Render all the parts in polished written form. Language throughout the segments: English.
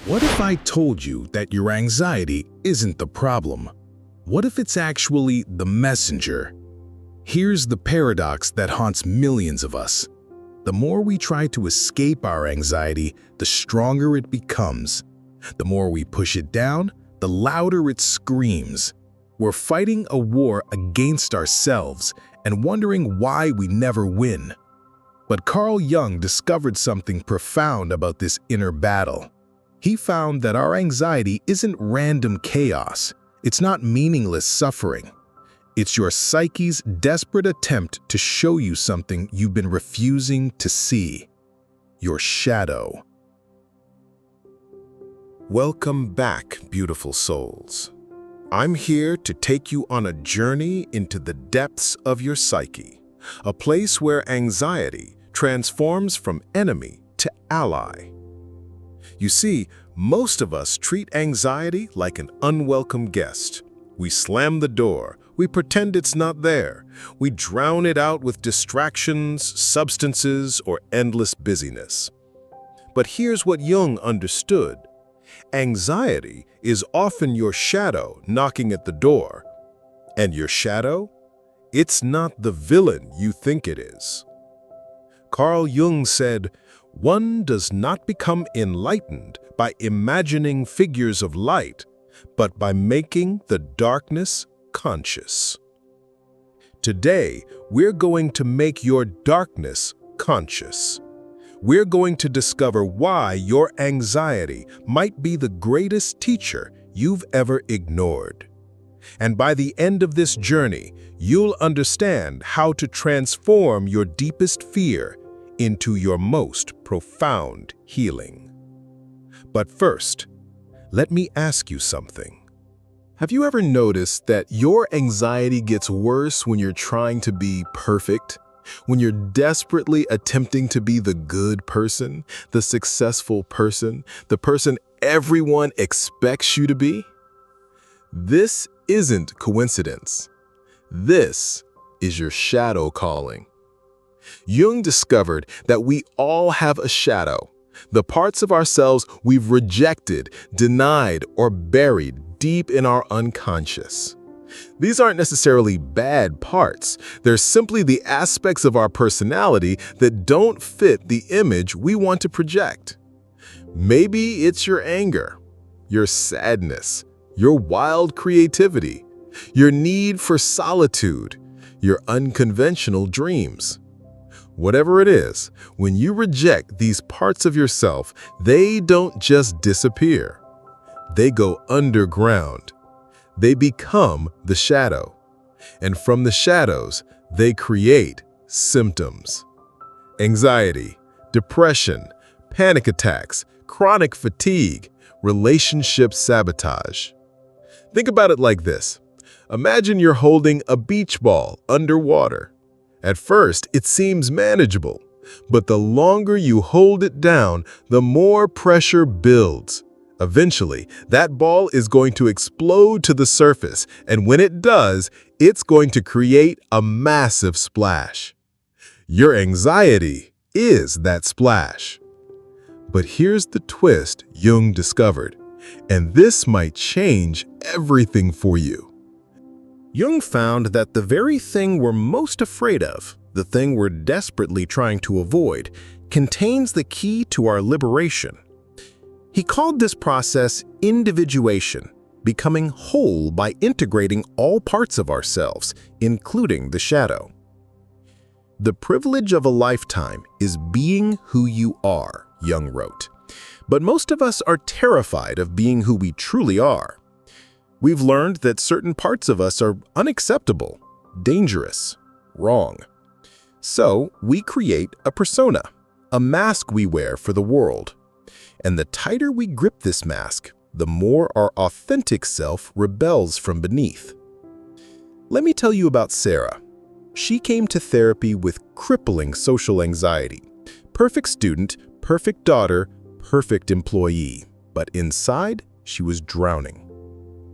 What if I told you that your anxiety isn't the problem? What if it's actually the messenger? Here's the paradox that haunts millions of us. The more we try to escape our anxiety, the stronger it becomes. The more we push it down, the louder it screams. We're fighting a war against ourselves and wondering why we never win. But Carl Jung discovered something profound about this inner battle. He found that our anxiety isn't random chaos. It's not meaningless suffering. It's your psyche's desperate attempt to show you something you've been refusing to see. Your shadow. Welcome back, beautiful souls. I'm here to take you on a journey into the depths of your psyche, a place where anxiety transforms from enemy to ally. You see, most of us treat anxiety like an unwelcome guest. We slam the door, we pretend it's not there, we drown it out with distractions, substances, or endless busyness. But here's what Jung understood. Anxiety is often your shadow knocking at the door. And your shadow? It's not the villain you think it is. Carl Jung said, "One does not become enlightened by imagining figures of light, but by making the darkness conscious." Today, we're going to make your darkness conscious. We're going to discover why your anxiety might be the greatest teacher you've ever ignored. And by the end of this journey, you'll understand how to transform your deepest fear into your most profound healing. But first, let me ask you something. Have you ever noticed that your anxiety gets worse when you're trying to be perfect? When you're desperately attempting to be the good person, the successful person, the person everyone expects you to be? This isn't coincidence. This is your shadow calling. Jung discovered that we all have a shadow, the parts of ourselves we've rejected, denied, or buried deep in our unconscious. These aren't necessarily bad parts. They're simply the aspects of our personality that don't fit the image we want to project. Maybe it's your anger, your sadness, your wild creativity, your need for solitude, your unconventional dreams. Whatever it is, when you reject these parts of yourself, they don't just disappear. They go underground. They become the shadow. And from the shadows, they create symptoms. Anxiety, depression, panic attacks, chronic fatigue, relationship sabotage. Think about it like this. Imagine you're holding a beach ball underwater. At first, it seems manageable, but the longer you hold it down, the more pressure builds. Eventually, that ball is going to explode to the surface, and when it does, it's going to create a massive splash. Your anxiety is that splash. But here's the twist Jung discovered, and this might change everything for you. Jung found that the very thing we're most afraid of, the thing we're desperately trying to avoid, contains the key to our liberation. He called this process individuation, becoming whole by integrating all parts of ourselves, including the shadow. The privilege of a lifetime is being who you are, Jung wrote. But most of us are terrified of being who we truly are. We've learned that certain parts of us are unacceptable, dangerous, wrong. So we create a persona, a mask we wear for the world. And the tighter we grip this mask, the more our authentic self rebels from beneath. Let me tell you about Sarah. She came to therapy with crippling social anxiety. Perfect student, perfect daughter, perfect employee. But inside, she was drowning.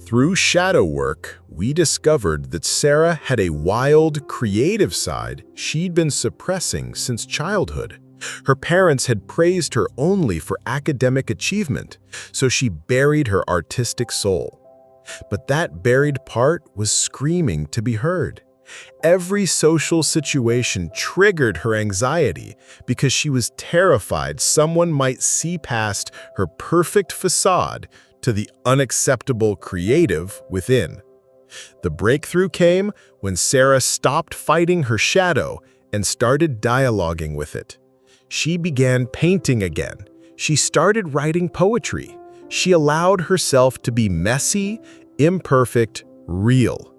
Through shadow work, we discovered that Sarah had a wild, creative side she'd been suppressing since childhood. Her parents had praised her only for academic achievement, so she buried her artistic soul. But that buried part was screaming to be heard. Every social situation triggered her anxiety because she was terrified someone might see past her perfect facade to the unacceptable creative within. The breakthrough came when Sarah stopped fighting her shadow and started dialoguing with it. She began painting again. She started writing poetry. She allowed herself to be messy, imperfect, real.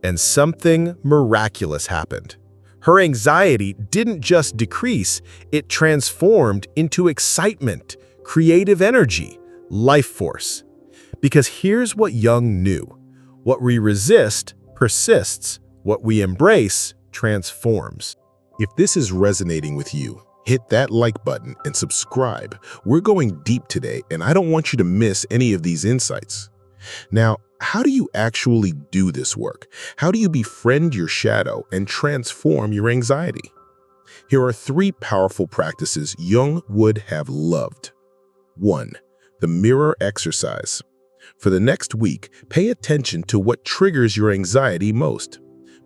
And something miraculous happened. Her anxiety didn't just decrease, it transformed into excitement, creative energy, life force. Because here's what Jung knew. What we resist persists. What we embrace transforms. If this is resonating with you, hit that like button and subscribe. We're going deep today, and I don't want you to miss any of these insights. Now, how do you actually do this work? How do you befriend your shadow and transform your anxiety? Here are 3 powerful practices Jung would have loved. 1. The mirror exercise. For the next week, pay attention to what triggers your anxiety most.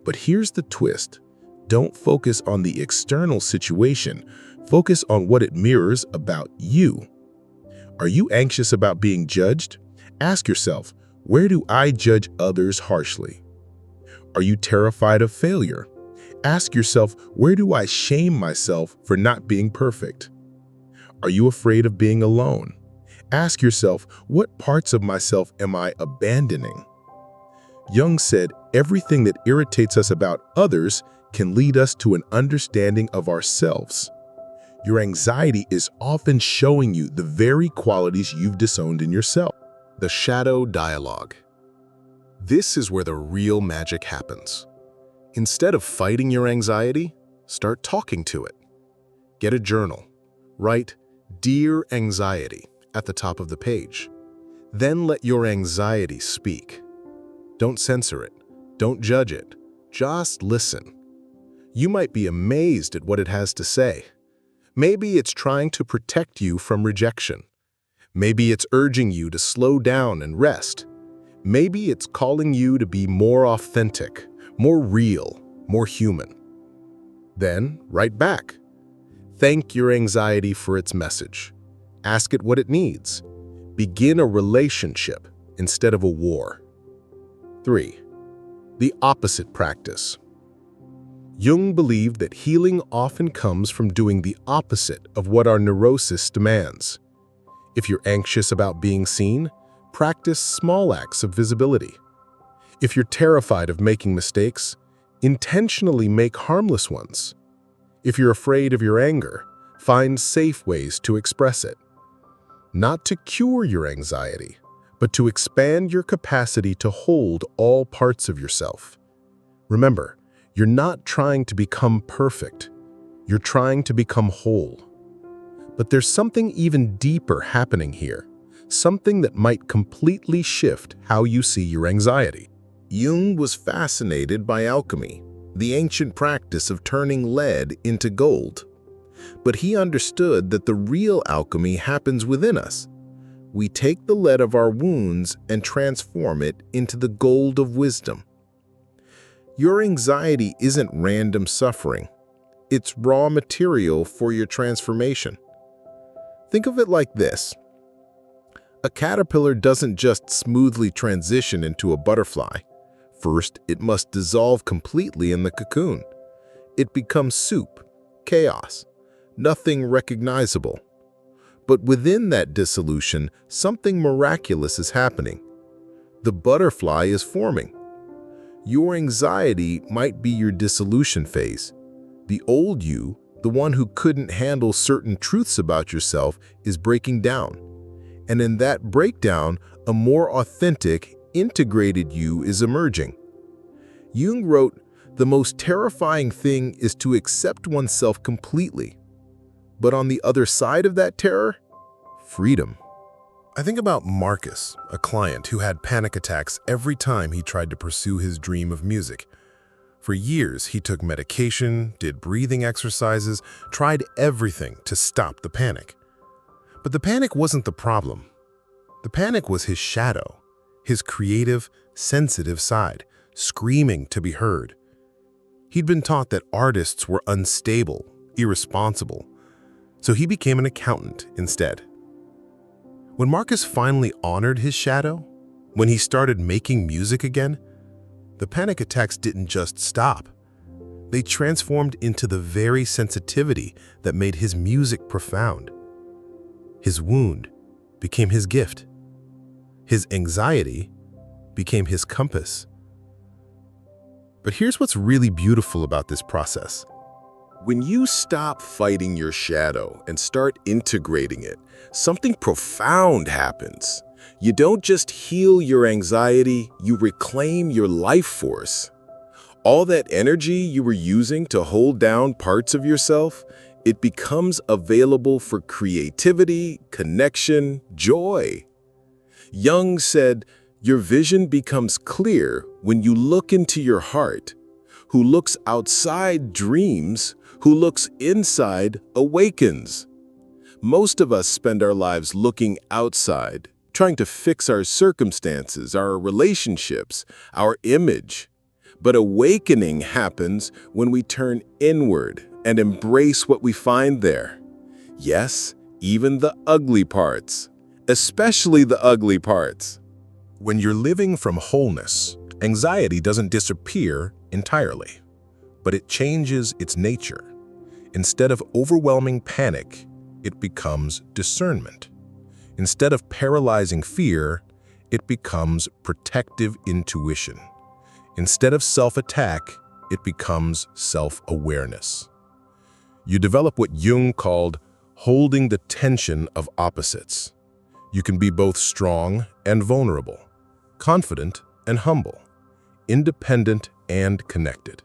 But here's the twist. Don't focus on the external situation. Focus on what it mirrors about you. Are you anxious about being judged? Ask yourself, where do I judge others harshly? Are you terrified of failure? Ask yourself, where do I shame myself for not being perfect? Are you afraid of being alone? Ask yourself, what parts of myself am I abandoning? Jung said, everything that irritates us about others can lead us to an understanding of ourselves. Your anxiety is often showing you the very qualities you've disowned in yourself. The shadow dialogue. This is where the real magic happens. Instead of fighting your anxiety, start talking to it. Get a journal. Write, "Dear Anxiety," at the top of the page. Then let your anxiety speak. Don't censor it. Don't judge it. Just listen. You might be amazed at what it has to say. Maybe it's trying to protect you from rejection. Maybe it's urging you to slow down and rest. Maybe it's calling you to be more authentic, more real, more human. Then write back. Thank your anxiety for its message. Ask it what it needs. Begin a relationship instead of a war. 3. The opposite practice. Jung believed that healing often comes from doing the opposite of what our neurosis demands. If you're anxious about being seen, practice small acts of visibility. If you're terrified of making mistakes, intentionally make harmless ones. If you're afraid of your anger, find safe ways to express it. Not to cure your anxiety, but to expand your capacity to hold all parts of yourself. Remember, you're not trying to become perfect. You're trying to become whole. But there's something even deeper happening here, something that might completely shift how you see your anxiety. Jung was fascinated by alchemy, the ancient practice of turning lead into gold. But he understood that the real alchemy happens within us. We take the lead of our wounds and transform it into the gold of wisdom. Your anxiety isn't random suffering. It's raw material for your transformation. Think of it like this. A caterpillar doesn't just smoothly transition into a butterfly. First, it must dissolve completely in the cocoon. It becomes soup, chaos, nothing recognizable. But within that dissolution, something miraculous is happening. The butterfly is forming. Your anxiety might be your dissolution phase. The old you, the one who couldn't handle certain truths about yourself, is breaking down. And in that breakdown, a more authentic, integrated you is emerging. Jung wrote, "The most terrifying thing is to accept oneself completely. But on the other side of that terror, freedom. I think about Marcus, a client who had panic attacks every time he tried to pursue his dream of music. For years, he took medication, did breathing exercises, tried everything to stop the panic. But the panic wasn't the problem. The panic was his shadow, his creative, sensitive side, screaming to be heard. He'd been taught that artists were unstable, irresponsible, so he became an accountant instead. When Marcus finally honored his shadow, when he started making music again, the panic attacks didn't just stop. They transformed into the very sensitivity that made his music profound. His wound became his gift. His anxiety became his compass. But here's what's really beautiful about this process. When you stop fighting your shadow and start integrating it, something profound happens. You don't just heal your anxiety, you reclaim your life force. All that energy you were using to hold down parts of yourself, it becomes available for creativity, connection, joy. Jung said, "Your vision becomes clear when you look into your heart. Who looks outside dreams, who looks inside awakens." Most of us spend our lives looking outside, trying to fix our circumstances, our relationships, our image. But awakening happens when we turn inward and embrace what we find there. Yes, even the ugly parts, especially the ugly parts. When you're living from wholeness, anxiety doesn't disappear entirely, but it changes its nature. Instead of overwhelming panic, it becomes discernment. Instead of paralyzing fear, it becomes protective intuition. Instead of self-attack, it becomes self-awareness. You develop what Jung called holding the tension of opposites. You can be both strong and vulnerable, confident and humble, independent and connected.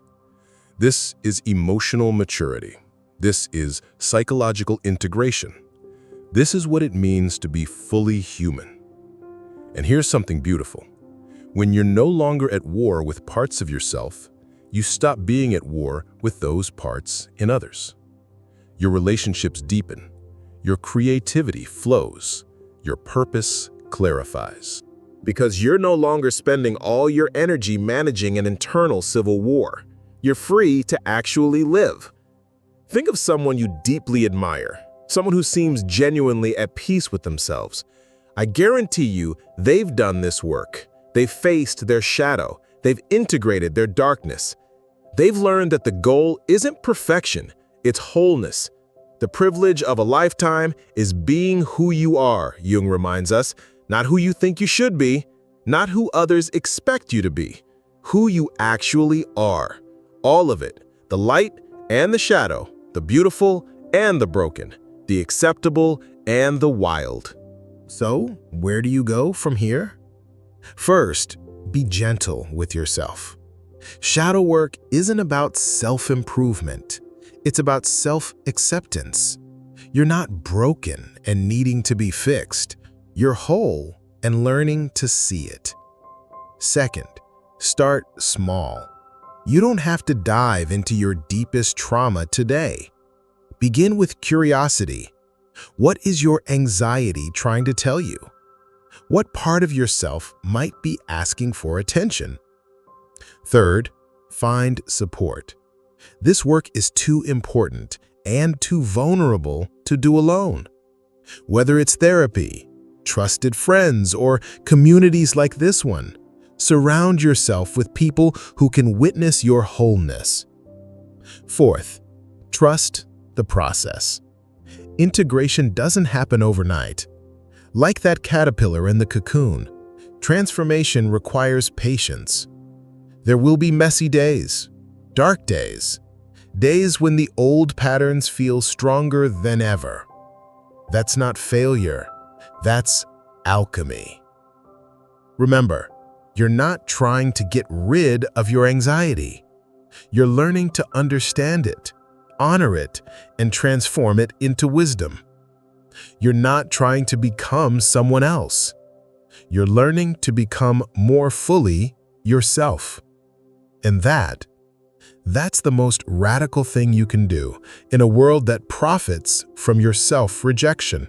This is emotional maturity. This is psychological integration. This is what it means to be fully human. And here's something beautiful. When you're no longer at war with parts of yourself, you stop being at war with those parts in others. Your relationships deepen, your creativity flows, your purpose clarifies. Because you're no longer spending all your energy managing an internal civil war. You're free to actually live. Think of someone you deeply admire, someone who seems genuinely at peace with themselves. I guarantee you they've done this work. They've faced their shadow. They've integrated their darkness. They've learned that the goal isn't perfection, it's wholeness. The privilege of a lifetime is being who you are, Jung reminds us, not who you think you should be, not who others expect you to be, who you actually are. All of it, the light and the shadow, the beautiful and the broken, the acceptable and the wild. So, where do you go from here? First, be gentle with yourself. Shadow work isn't about self-improvement. It's about self-acceptance. You're not broken and needing to be fixed. You're whole and learning to see it. Second, start small. You don't have to dive into your deepest trauma today. Begin with curiosity. What is your anxiety trying to tell you? What part of yourself might be asking for attention? Third, find support. This work is too important and too vulnerable to do alone. Whether it's therapy, trusted friends, or communities like this one, surround yourself with people who can witness your wholeness. Fourth, trust the process. Integration doesn't happen overnight. Like that caterpillar in the cocoon, transformation requires patience. There will be messy days, dark days, days when the old patterns feel stronger than ever. That's not failure, that's alchemy. Remember, you're not trying to get rid of your anxiety. You're learning to understand it, honor it, and transform it into wisdom. You're not trying to become someone else. You're learning to become more fully yourself. And that's the most radical thing you can do in a world that profits from your self-rejection.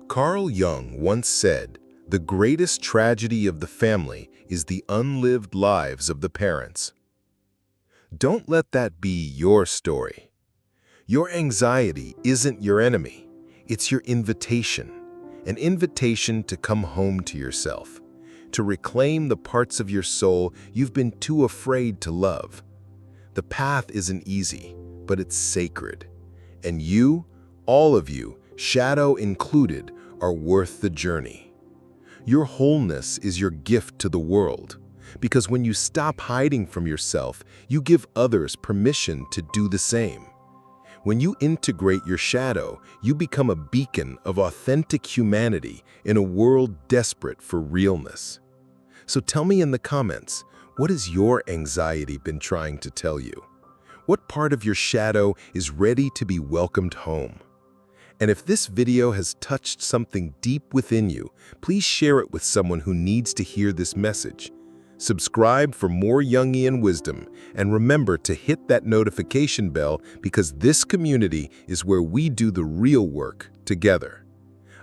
Carl Jung once said, "The greatest tragedy of the family is the unlived lives of the parents." Don't let that be your story. Your anxiety isn't your enemy. It's your invitation. An invitation to come home to yourself, to reclaim the parts of your soul you've been too afraid to love. The path isn't easy, but it's sacred. And you, all of you, shadow included, are worth the journey. Your wholeness is your gift to the world, because when you stop hiding from yourself, you give others permission to do the same. When you integrate your shadow, you become a beacon of authentic humanity in a world desperate for realness. So tell me in the comments, what has your anxiety been trying to tell you? What part of your shadow is ready to be welcomed home? And if this video has touched something deep within you, please share it with someone who needs to hear this message. Subscribe for more Jungian wisdom, and remember to hit that notification bell because this community is where we do the real work together.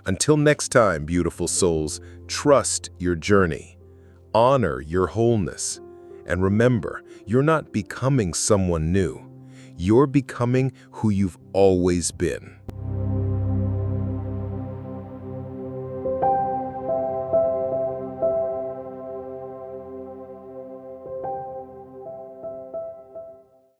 Until next time, beautiful souls, trust your journey, honor your wholeness, and remember, you're not becoming someone new. You're becoming who you've always been.